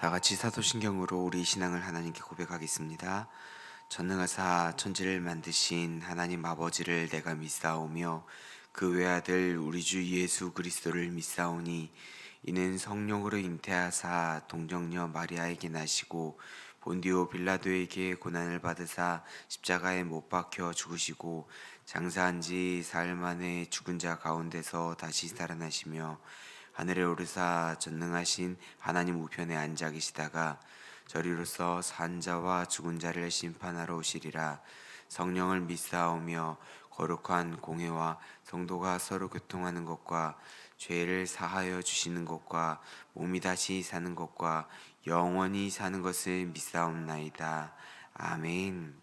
다 같이 사도신경으로 우리 신앙을 하나님께 고백하겠습니다. 전능하사 천지를 만드신 하나님 아버지를 내가 믿사오며 그 외아들 우리 주 예수 그리스도를 믿사오니 이는 성령으로 잉태하사 동정녀 마리아에게 나시고 본디오 빌라도에게 고난을 받으사 십자가에 못 박혀 죽으시고 장사한 지 사흘 만에 죽은 자 가운데서 다시 살아나시며 하늘에 오르사 전능하신 하나님 우편에 앉아 계시다가 저리로서 산 자와 죽은 자를 심판하러 오시리라. 성령을 믿사오며 거룩한 공회와 성도가 서로 교통하는 것과 죄를 사하여 주시는 것과 몸이 다시 사는 것과 영원히 사는 것을 믿사옵나이다. 아멘.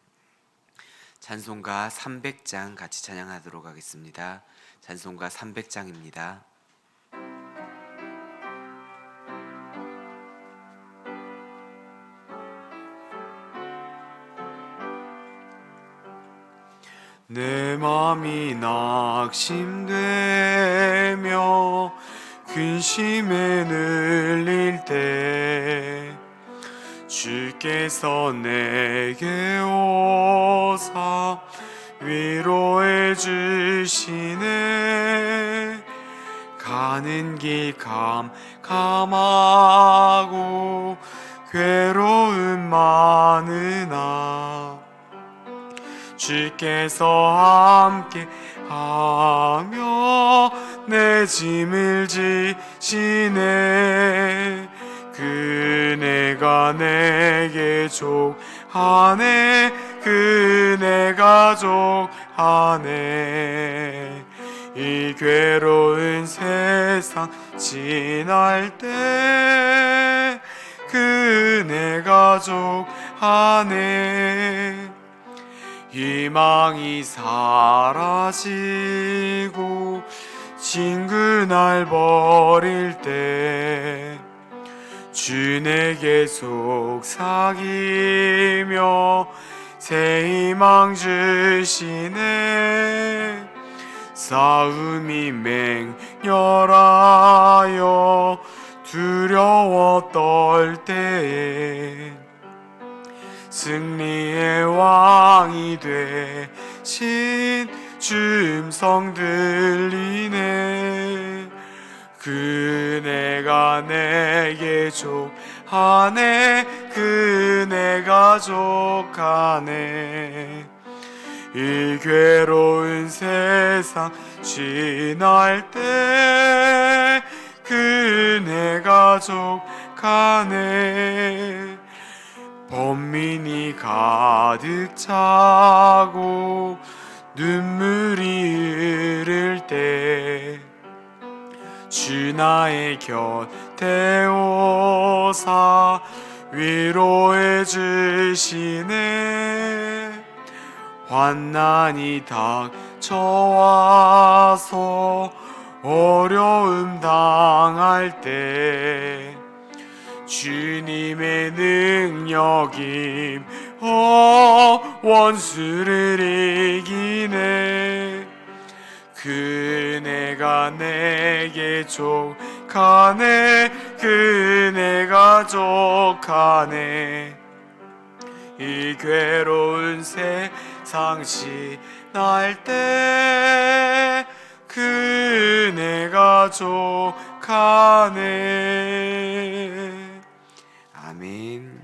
찬송가 300장 같이 찬양하도록 하겠습니다. 찬송가 300장입니다. 내 맘이 낙심되며 근심에 눌릴 때 주께서 내게 오사 위로해 주시네. 가는 길 캄캄하고 괴로움 많으나 주께서 함께 하며 내 짐을 지시네. 그네가 내게 족하네. 그네가 족하네. 이 괴로운 세상 지날 때 그네가 족하네. 희망이 사라지고 친구 날 버릴 때 주 내게 속삭이며 새 희망 주시네. 싸움이 맹렬하여 두려워 떨 때에 승리의 왕이 되신 주 음성 들리네. 그네가 내게 족하네. 그네가 족하네. 이 괴로운 세상 지날 때 그네가 족하네. 번민이 가득 차고 눈물이 흐를 때 주 나의 곁에 오사 위로해 주시네. 환난이 닥쳐와서 어려움 당할 때 주님의 능력임 원수를 이기네. 그네가 내게 족하네. 그네가 족하네. 이 괴로운 세상 지날 때 그네가 족하네. 아멘.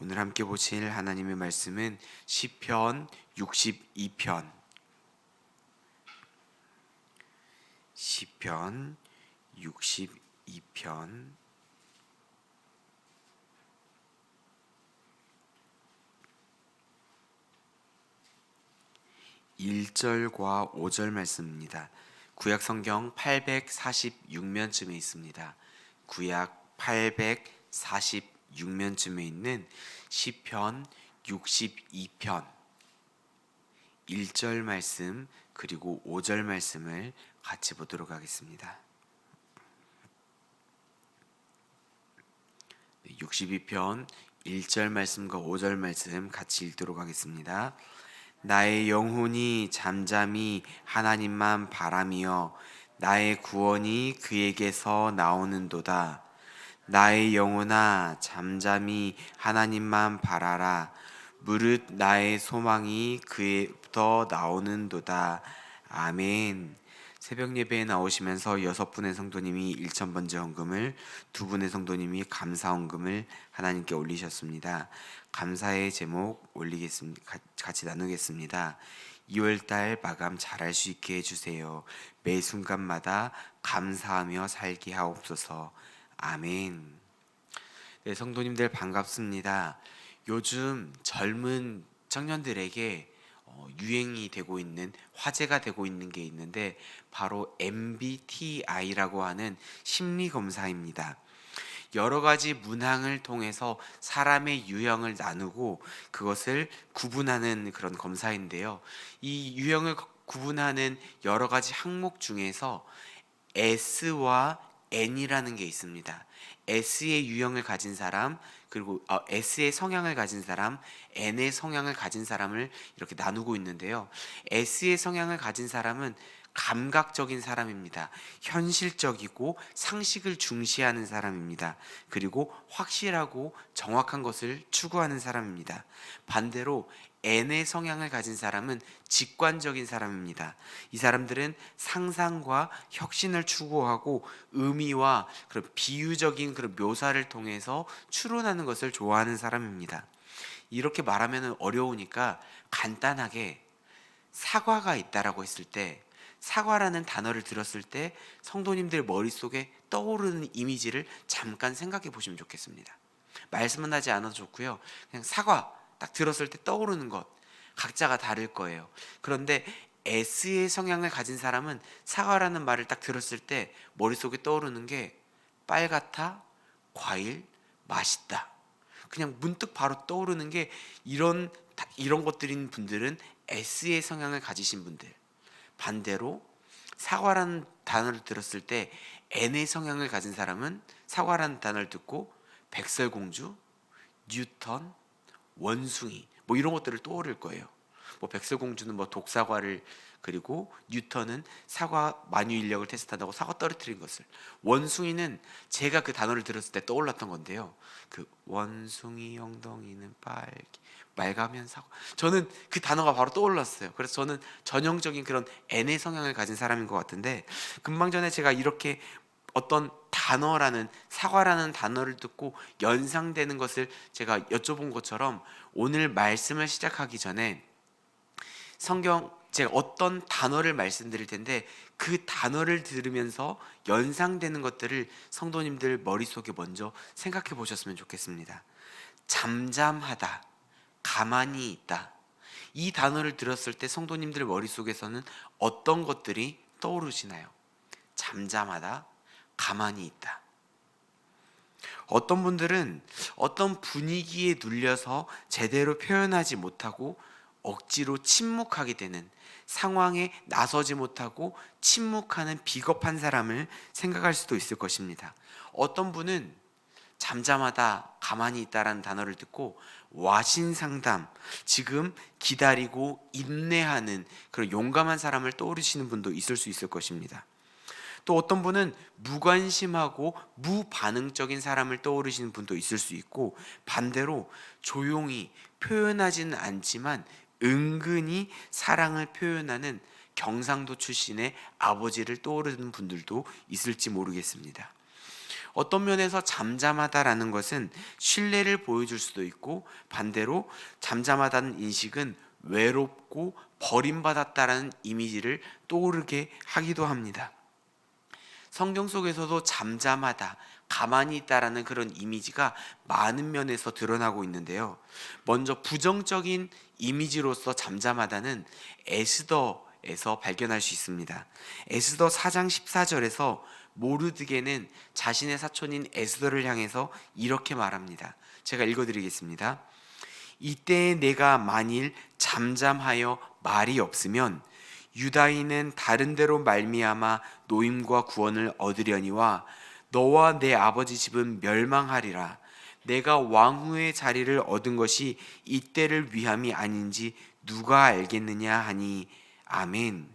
오늘 함께 보실 하나님의 말씀은 시편 62편. 시편 62편 1절과 5절 말씀입니다. 구약 성경 846면쯤에 있습니다. 구약 846면쯤에 있는 시편 62편 1절 말씀 그리고 5절 말씀을 같이 보도록 하겠습니다. 62편 1절 말씀과 5절 말씀 같이 읽도록 하겠습니다. 나의 영혼이 잠잠히 하나님만 바라며 나의 구원이 그에게서 나오는도다. 나의 영혼아 잠잠히 하나님만 바라라. 무릇 나의 소망이 그에부터 나오는도다. 아멘. 새벽 예배에 나오시면서 6분의 성도님이 일천번째 헌금을, 2분의 성도님이 감사 헌금을 하나님께 올리셨습니다. 감사의 제목 올리겠습니다. 같이 나누겠습니다. 2월달 마감 잘할 수 있게 해주세요. 매 순간마다 감사하며 살게 하옵소서. 아멘. 네, 성도님들 반갑습니다. 요즘 젊은 청년들에게 유행이 되고 있는, 화제가 되고 있는 게 있는데 바로 MBTI라고 하는 심리 검사입니다. 여러 가지 문항을 통해서 사람의 유형을 나누고 그것을 구분하는 그런 검사인데요. 이 유형을 구분하는 여러 가지 항목 중에서 S와 N이라는 게 있습니다. S의 유형을 가진 사람, 그리고 S의 성향을 가진 사람, N의 성향을 가진 사람을 이렇게 나누고 있는데요. S의 성향을 가진 사람은 감각적인 사람입니다. 현실적이고 상식을 중시하는 사람입니다. 그리고 확실하고 정확한 것을 추구하는 사람입니다. 반대로 N의 성향을 가진 사람은 직관적인 사람입니다. 이 사람들은 상상과 혁신을 추구하고 의미와 그런 비유적인 그런 묘사를 통해서 추론하는 것을 좋아하는 사람입니다. 이렇게 말하면 어려우니까 간단하게 사과가 있다라고 했을 때, 사과라는 단어를 들었을 때 성도님들 머릿속에 떠오르는 이미지를 잠깐 생각해 보시면 좋겠습니다. 말씀은 하지 않아도 좋고요. 그냥 사과 딱 들었을 때 떠오르는 것 각자가 다를 거예요. 그런데 S의 성향을 가진 사람은 사과라는 말을 딱 들었을 때 머릿속에 떠오르는 게 빨갛다, 과일, 맛있다. 그냥 문득 바로 떠오르는 게 이런 것들인 분들은 S의 성향을 가지신 분들. 반대로 사과라는 단어를 들었을 때 N의 성향을 가진 사람은 사과라는 단어를 듣고 백설공주, 뉴턴, 원숭이 뭐 이런 것들을 떠오를 거예요. 뭐 백설공주는 뭐 독사과를, 그리고 뉴턴은 사과 만유인력을 테스트한다고 사과 떨어뜨린 것을, 원숭이는 제가 그 단어를 들었을 때 떠올랐던 건데요. 그 원숭이 엉덩이는 빨가면 사과, 저는 그 단어가 바로 떠올랐어요. 그래서 저는 전형적인 그런 N의 성향을 가진 사람인 것 같은데, 금방 전에 제가 이렇게 어떤 단어라는, 사과라는 단어를 듣고 연상되는 것을 제가 여쭤본 것처럼 오늘 말씀을 시작하기 전에 제가 어떤 단어를 말씀드릴 텐데 그 단어를 들으면서 연상되는 것들을 성도님들 머릿속에 먼저 생각해 보셨으면 좋겠습니다. 잠잠하다, 가만히 있다. 이 단어를 들었을 때 성도님들 머릿속에서는 어떤 것들이 떠오르시나요? 잠잠하다, 가만히 있다. 어떤 분들은 어떤 분위기에 눌려서 제대로 표현하지 못하고 억지로 침묵하게 되는, 상황에 나서지 못하고 침묵하는 비겁한 사람을 생각할 수도 있을 것입니다. 어떤 분은 잠잠하다, 가만히 있다라는 단어를 듣고 와신상담, 지금 기다리고 인내하는 그런 용감한 사람을 떠오르시는 분도 있을 수 있을 것입니다. 또 어떤 분은 무관심하고 무반응적인 사람을 떠오르시는 분도 있을 수 있고, 반대로 조용히 표현하지는 않지만 은근히 사랑을 표현하는 경상도 출신의 아버지를 떠오르는 분들도 있을지 모르겠습니다. 어떤 면에서 잠잠하다라는 것은 신뢰를 보여줄 수도 있고, 반대로 잠잠하다는 인식은 외롭고 버림받았다라는 이미지를 떠오르게 하기도 합니다. 성경 속에서도 잠잠하다, 가만히 있다라는 그런 이미지가 많은 면에서 드러나고 있는데요. 먼저 부정적인 이미지로서 잠잠하다는 에스더에서 발견할 수 있습니다. 에스더 4장 14절에서 모르드게는 자신의 사촌인 에스더를 향해서 이렇게 말합니다. 제가 읽어드리겠습니다. 이때에 내가 만일 잠잠하여 말이 없으면 유다인은 다른 데로 말미암아 노임과 구원을 얻으려니와 너와 내 아버지 집은 멸망하리라. 내가 왕후의 자리를 얻은 것이 이때를 위함이 아닌지 누가 알겠느냐 하니 아멘.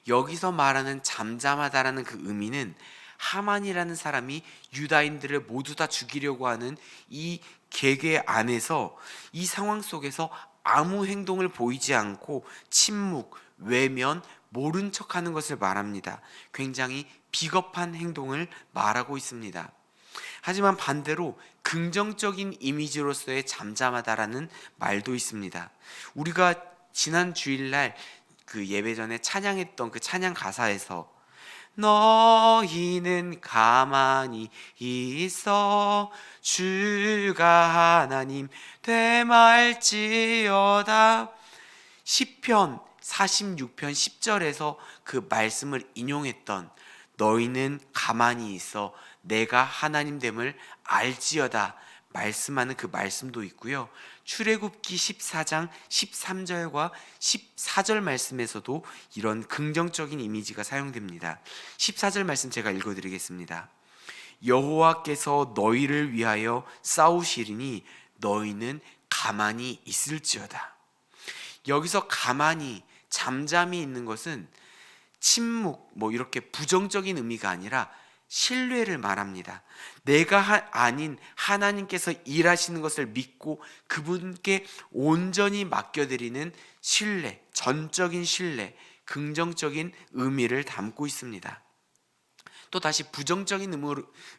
여기서 말하는 잠잠하다라는 그 의미는 하만이라는 사람이 유다인들을 모두 다 죽이려고 하는 이 계계 안에서, 이 상황 속에서 아무 행동을 보이지 않고 침묵, 외면, 모른 척하는 것을 말합니다. 굉장히 비겁한 행동을 말하고 있습니다. 하지만 반대로 긍정적인 이미지로서의 잠잠하다라는 말도 있습니다. 우리가 지난 주일날 그 예배 전에 찬양했던 그 찬양 가사에서 너희는 가만히 있어 주가 하나님 되말지어다, 시편 46편 10절에서 그 말씀을 인용했던 너희는 가만히 있어 내가 하나님됨을 알지어다 말씀하는 그 말씀도 있고요. 출애굽기 14장 13절과 14절 말씀에서도 이런 긍정적인 이미지가 사용됩니다. 14절 말씀 제가 읽어드리겠습니다. 여호와께서 너희를 위하여 싸우시리니 너희는 가만히 있을지어다. 여기서 가만히, 잠잠히 있는 것은 침묵, 이렇게 부정적인 의미가 아니라 신뢰를 말합니다. 내가 아닌 하나님께서 일하시는 것을 믿고 그분께 온전히 맡겨드리는 신뢰, 전적인 신뢰, 긍정적인 의미를 담고 있습니다. 또 다시 부정적인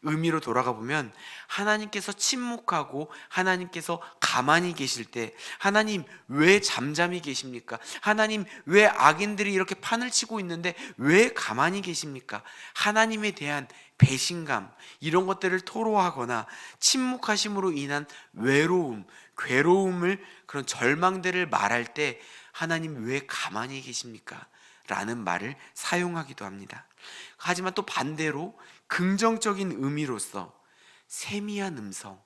의미로 돌아가 보면 하나님께서 침묵하고 하나님께서 가만히 계실 때, 하나님 왜 잠잠히 계십니까? 하나님 왜 악인들이 이렇게 판을 치고 있는데 왜 가만히 계십니까? 하나님에 대한 배신감, 이런 것들을 토로하거나 침묵하심으로 인한 외로움, 괴로움을, 그런 절망들을 말할 때 하나님 왜 가만히 계십니까? 라는 말을 사용하기도 합니다. 하지만 또 반대로 긍정적인 의미로서 세미한 음성,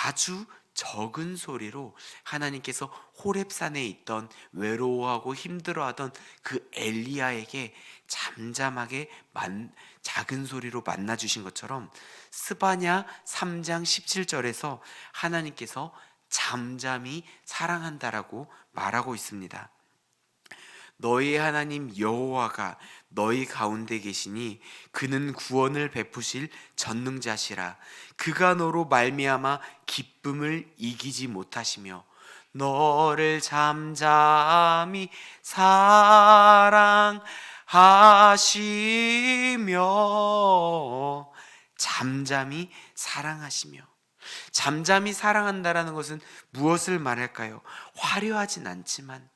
아주 적은 소리로 하나님께서 호렙산에 있던 외로워하고 힘들어하던 그 엘리야에게 잠잠하게 작은 소리로 만나주신 것처럼 스바냐 3장 17절에서 하나님께서 잠잠히 사랑한다라고 말하고 있습니다. 너희 하나님 여호와가 너희 가운데 계시니 그는 구원을 베푸실 전능자시라. 그가 너로 말미암아 기쁨을 이기지 못하시며 너를 잠잠히 사랑하시며, 잠잠히 사랑하시며. 잠잠히 사랑한다라는 것은 무엇을 말할까요? 화려하진 않지만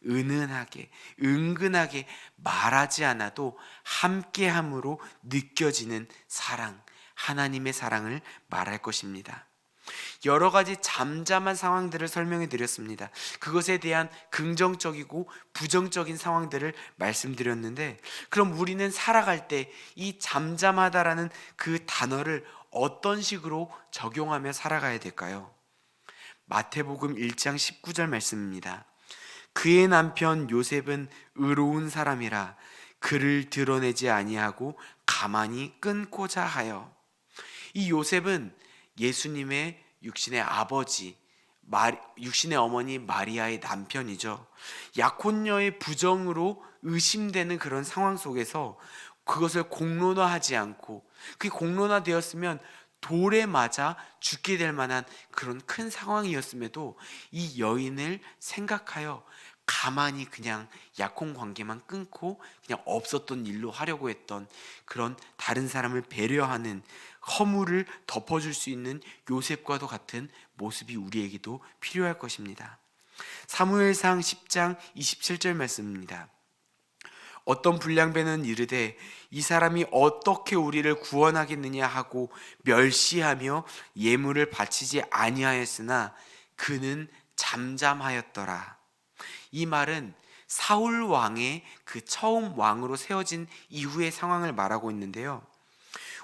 은은하게, 은근하게, 말하지 않아도 함께함으로 느껴지는 사랑, 하나님의 사랑을 말할 것입니다. 여러 가지 잠잠한 상황들을 설명해 드렸습니다. 그것에 대한 긍정적이고 부정적인 상황들을 말씀드렸는데, 그럼 우리는 살아갈 때 이 잠잠하다라는 그 단어를 어떤 식으로 적용하며 살아가야 될까요? 마태복음 1장 19절 말씀입니다. 그의 남편 요셉은 의로운 사람이라 그를 드러내지 아니하고 가만히 끊고자 하여. 이 요셉은 예수님의 육신의 아버지, 육신의 어머니 마리아의 남편이죠. 약혼녀의 부정으로 의심되는 그런 상황 속에서 그것을 공론화하지 않고, 그게 공론화되었으면 돌에 맞아 죽게 될 만한 그런 큰 상황이었음에도 이 여인을 생각하여 가만히 그냥 약혼 관계만 끊고 그냥 없었던 일로 하려고 했던, 그런 다른 사람을 배려하는, 허물을 덮어줄 수 있는 요셉과도 같은 모습이 우리에게도 필요할 것입니다. 사무엘상 10장 27절 말씀입니다. 어떤 불량배는 이르되 이 사람이 어떻게 우리를 구원하겠느냐 하고 멸시하며 예물을 바치지 아니하였으나 그는 잠잠하였더라. 이 말은 사울 왕의 그 처음 왕으로 세워진 이후의 상황을 말하고 있는데요.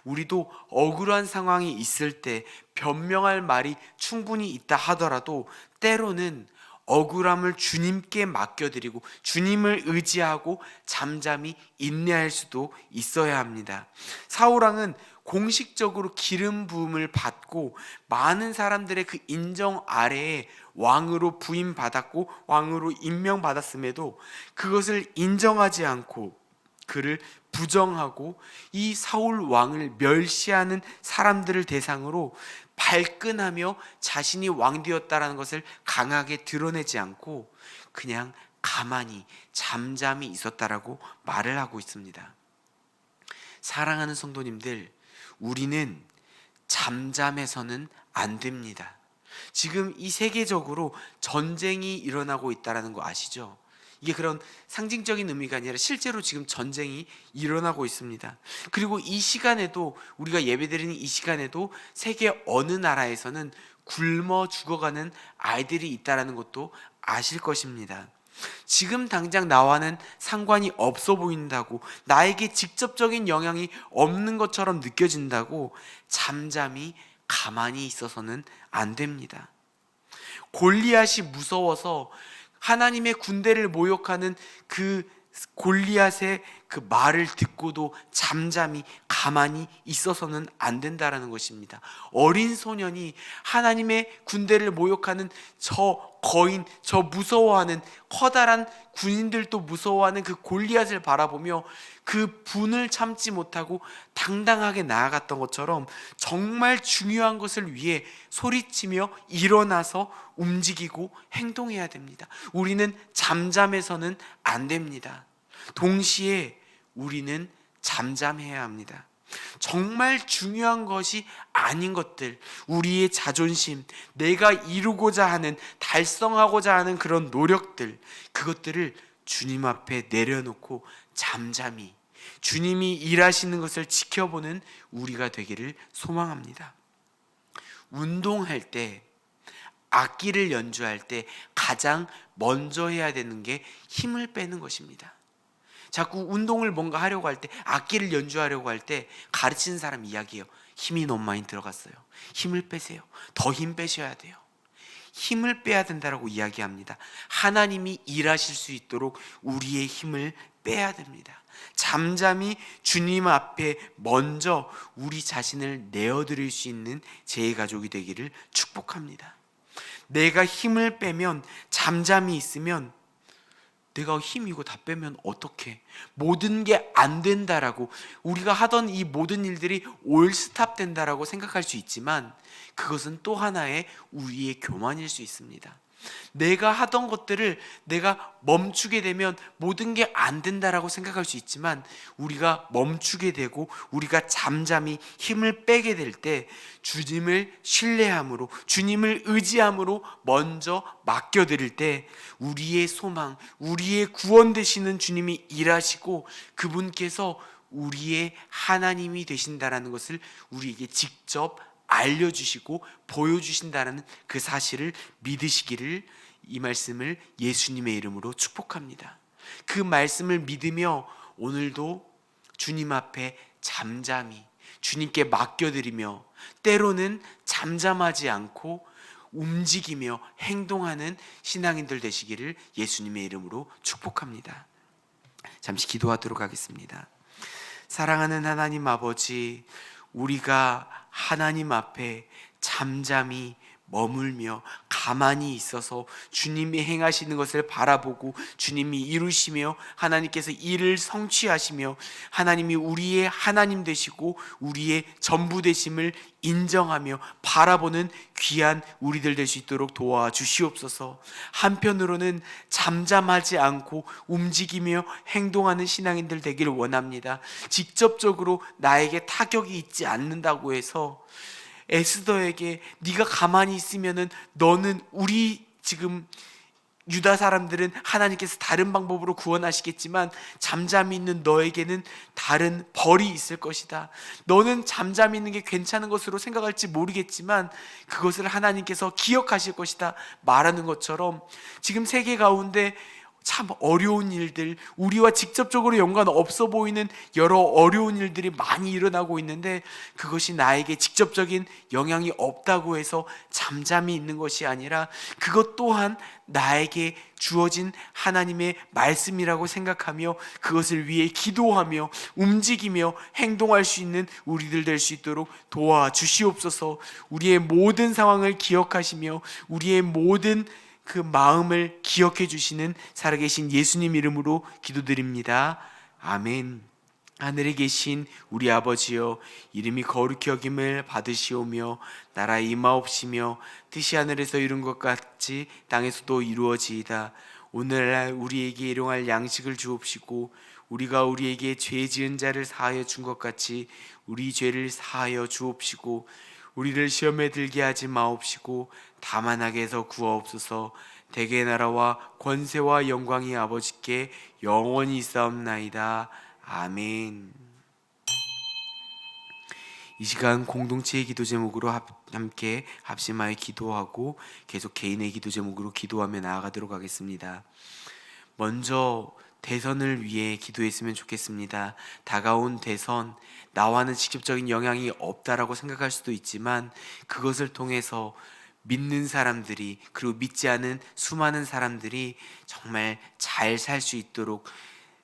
우리도 억울한 상황이 있을 때 변명할 말이 충분히 있다 하더라도 때로는 억울함을 주님께 맡겨드리고 주님을 의지하고 잠잠히 인내할 수도 있어야 합니다. 사울왕은 공식적으로 기름 부음을 받고 많은 사람들의 그 인정 아래에 왕으로 부임받았고 왕으로 임명받았음에도 그것을 인정하지 않고 그를 부정하고 이 사울 왕을 멸시하는 사람들을 대상으로 발끈하며 자신이 왕되었다라는 것을 강하게 드러내지 않고 그냥 가만히 잠잠히 있었다라고 말을 하고 있습니다. 사랑하는 성도님들, 우리는 잠잠해서는 안 됩니다. 지금 이 세계적으로 전쟁이 일어나고 있다는 거 아시죠? 이게 그런 상징적인 의미가 아니라 실제로 지금 전쟁이 일어나고 있습니다. 그리고 이 시간에도, 우리가 예배드리는 이 시간에도 세계 어느 나라에서는 굶어 죽어가는 아이들이 있다는 것도 아실 것입니다. 지금 당장 나와는 상관이 없어 보인다고, 나에게 직접적인 영향이 없는 것처럼 느껴진다고 잠잠히 가만히 있어서는 안 됩니다. 골리앗이 무서워서 하나님의 군대를 모욕하는 그 골리앗의 그 말을 듣고도 잠잠히 가만히 있어서는 안 된다라는 것입니다. 어린 소년이 하나님의 군대를 모욕하는 저 거인, 저 무서워하는 커다란 군인들도 무서워하는 그 골리앗을 바라보며 그 분을 참지 못하고 당당하게 나아갔던 것처럼 정말 중요한 것을 위해 소리치며 일어나서 움직이고 행동해야 됩니다. 우리는 잠잠해서는 안 됩니다. 동시에 우리는 잠잠해야 합니다. 정말 중요한 것이 아닌 것들, 우리의 자존심, 내가 이루고자 하는, 달성하고자 하는 그런 노력들, 그것들을 주님 앞에 내려놓고 잠잠히 주님이 일하시는 것을 지켜보는 우리가 되기를 소망합니다. 운동할 때, 악기를 연주할 때 가장 먼저 해야 되는 게 힘을 빼는 것입니다. 자꾸 운동을 뭔가 하려고 할 때, 악기를 연주하려고 할 때 가르치는 사람 이야기해요. 힘이 너무 많이 들어갔어요. 힘을 빼세요. 더 힘 빼셔야 돼요. 힘을 빼야 된다라고 이야기합니다. 하나님이 일하실 수 있도록 우리의 힘을 빼야 됩니다. 잠잠히 주님 앞에 먼저 우리 자신을 내어드릴 수 있는 제 가족이 되기를 축복합니다. 내가 힘을 빼면, 잠잠히 있으면, 내가 힘이고 다 빼면 어떡해? 모든 게 안 된다라고, 우리가 하던 이 모든 일들이 올스탑 된다라고 생각할 수 있지만 그것은 또 하나의 우리의 교만일 수 있습니다. 내가 하던 것들을 내가 멈추게 되면 모든 게 안 된다라고 생각할 수 있지만, 우리가 멈추게 되고 우리가 잠잠히 힘을 빼게 될 때 주님을 신뢰함으로, 주님을 의지함으로 먼저 맡겨드릴 때 우리의 소망, 우리의 구원 되시는 주님이 일하시고 그분께서 우리의 하나님이 되신다라는 것을 우리에게 직접 알려주시고 보여주신다는 그 사실을 믿으시기를, 이 말씀을 예수님의 이름으로 축복합니다. 그 말씀을 믿으며 오늘도 주님 앞에 잠잠히 주님께 맡겨드리며, 때로는 잠잠하지 않고 움직이며 행동하는 신앙인들 되시기를 예수님의 이름으로 축복합니다. 잠시 기도하도록 하겠습니다. 사랑하는 하나님 아버지, 우리가 하나님 앞에 잠잠히 머물며 가만히 있어서 주님이 행하시는 것을 바라보고 주님이 이루시며 하나님께서 일을 성취하시며 하나님이 우리의 하나님 되시고 우리의 전부 되심을 인정하며 바라보는 귀한 우리들 될 수 있도록 도와주시옵소서. 한편으로는 잠잠하지 않고 움직이며 행동하는 신앙인들 되기를 원합니다. 직접적으로 나에게 타격이 있지 않는다고 해서 에스더에게 네가 가만히 있으면은 너는, 우리 지금 유다 사람들은 하나님께서 다른 방법으로 구원하시겠지만 잠잠히 있는 너에게는 다른 벌이 있을 것이다. 너는 잠잠히 있는 게 괜찮은 것으로 생각할지 모르겠지만 그것을 하나님께서 기억하실 것이다 말하는 것처럼, 지금 세계 가운데 참 어려운 일들, 우리와 직접적으로 연관 없어 보이는 여러 어려운 일들이 많이 일어나고 있는데 그것이 나에게 직접적인 영향이 없다고 해서 잠잠히 있는 것이 아니라 그것 또한 나에게 주어진 하나님의 말씀이라고 생각하며 그것을 위해 기도하며 움직이며 행동할 수 있는 우리들 될 수 있도록 도와주시옵소서. 우리의 모든 상황을 기억하시며 우리의 모든 그 마음을 기억해 주시는 살아계신 예수님 이름으로 기도드립니다. 아멘. 하늘에 계신 우리 아버지여, 이름이 거룩히 여김을 받으시오며 나라에 임하옵시며 뜻이 하늘에서 이룬 것 같이 땅에서도 이루어지이다. 오늘날 우리에게 일용할 양식을 주옵시고 우리가 우리에게 죄 지은 자를 사하여 준 것 같이 우리 죄를 사하여 주옵시고 우리를 시험에 들게 하지 마옵시고 다만 악에서 구하옵소서. 대개 나라와 권세와 영광이 아버지께 영원히 있사옵나이다. 아멘. 이 시간 공동체의 기도 제목으로 함께 합심하여 기도하고 계속 개인의 기도 제목으로 기도하며 나아가도록 하겠습니다. 먼저 대선을 위해 기도했으면 좋겠습니다. 다가온 대선, 나와는 직접적인 영향이 없다라고 생각할 수도 있지만 그것을 통해서 믿는 사람들이, 그리고 믿지 않은 수많은 사람들이 정말 잘 살 수 있도록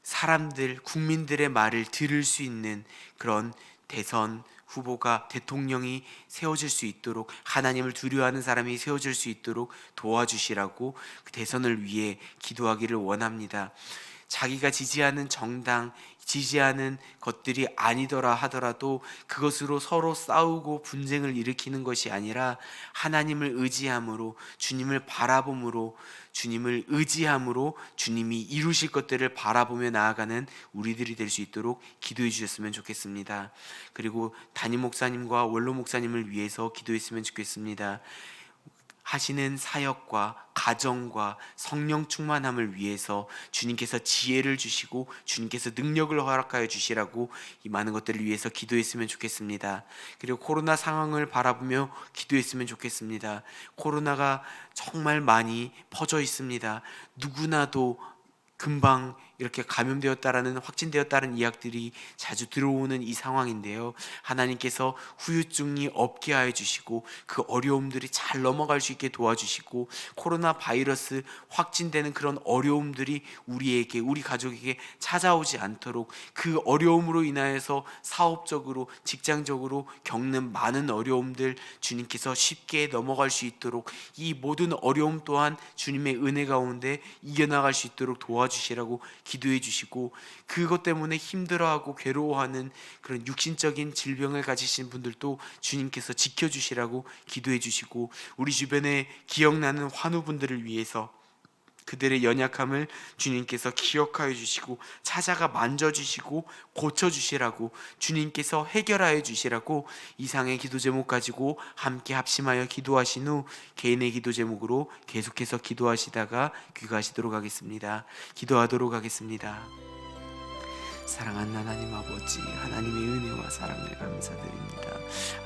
사람들, 국민들의 말을 들을 수 있는 그런 대선 후보가, 대통령이 세워질 수 있도록, 하나님을 두려워하는 사람이 세워질 수 있도록 도와주시라고 그 대선을 위해 기도하기를 원합니다. 자기가 지지하는 정당, 지지하는 것들이 아니더라 하더라도 그것으로 서로 싸우고 분쟁을 일으키는 것이 아니라 하나님을 의지함으로, 주님을 바라봄으로, 주님을 의지함으로 주님이 이루실 것들을 바라보며 나아가는 우리들이 될 수 있도록 기도해 주셨으면 좋겠습니다. 그리고 담임 목사님과 원로 목사님을 위해서 기도했으면 좋겠습니다. 하시는 사역과 가정과 성령 충만함을 위해서 주님께서 지혜를 주시고 주님께서 능력을 허락하여 주시라고 이 많은 것들을 위해서 기도했으면 좋겠습니다. 그리고 코로나 상황을 바라보며 기도했으면 좋겠습니다. 코로나가 정말 많이 퍼져 있습니다. 누구나도 금방 이렇게 감염되었다라는, 확진되었다는 이야기들이 자주 들어오는 이 상황인데요, 하나님께서 후유증이 없게 하여 주시고 그 어려움들이 잘 넘어갈 수 있게 도와주시고 코로나 바이러스 확진되는 그런 어려움들이 우리에게, 우리 가족에게 찾아오지 않도록, 그 어려움으로 인하여서 사업적으로, 직장적으로 겪는 많은 어려움들 주님께서 쉽게 넘어갈 수 있도록, 이 모든 어려움 또한 주님의 은혜 가운데 이겨나갈 수 있도록 도와주시라고 기도해 주시고, 그것 때문에 힘들어하고 괴로워하는 그런 육신적인 질병을 가지신 분들도 주님께서 지켜주시라고 기도해 주시고, 우리 주변에 기억나는 환우분들을 위해서 그들의 연약함을 주님께서 기억하여 주시고 찾아가 만져주시고 고쳐주시라고, 주님께서 해결하여 주시라고 이상의 기도 제목 가지고 함께 합심하여 기도하신 후 개인의 기도 제목으로 계속해서 기도하시다가 귀가하시도록 하겠습니다. 기도하도록 하겠습니다. 사랑하는 하나님 아버지, 하나님의 은혜와 사랑을 감사드립니다.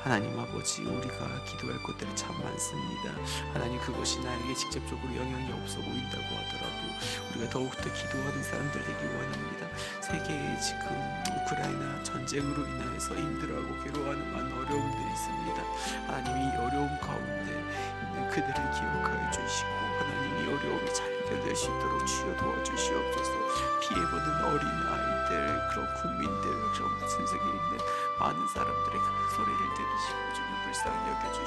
하나님 아버지, 우리가 기도할 것들이 참 많습니다. 하나님, 그것이 나에게 직접적으로 영향이 없어 보인다고 하더라도 우리가 더욱더 기도하는 사람들 되기 원합니다. 세계에 지금 우크라이나 전쟁으로 인하여서 힘들어하고 괴로워하는 많은 어려움들이 있습니다. 하나님, 이 어려움 가운데 있는 그들을 기억하여 주시고 하나님, 이 어려움이 잘 해결될 수 있도록 주여 도와주시옵소서. 피해보는 어린 아이들, 그런 국민들, 그런 무슨 세계에 있는 많은 사람들의 그 소리를 들으시고 주님 불쌍히 여겨주시옵소서.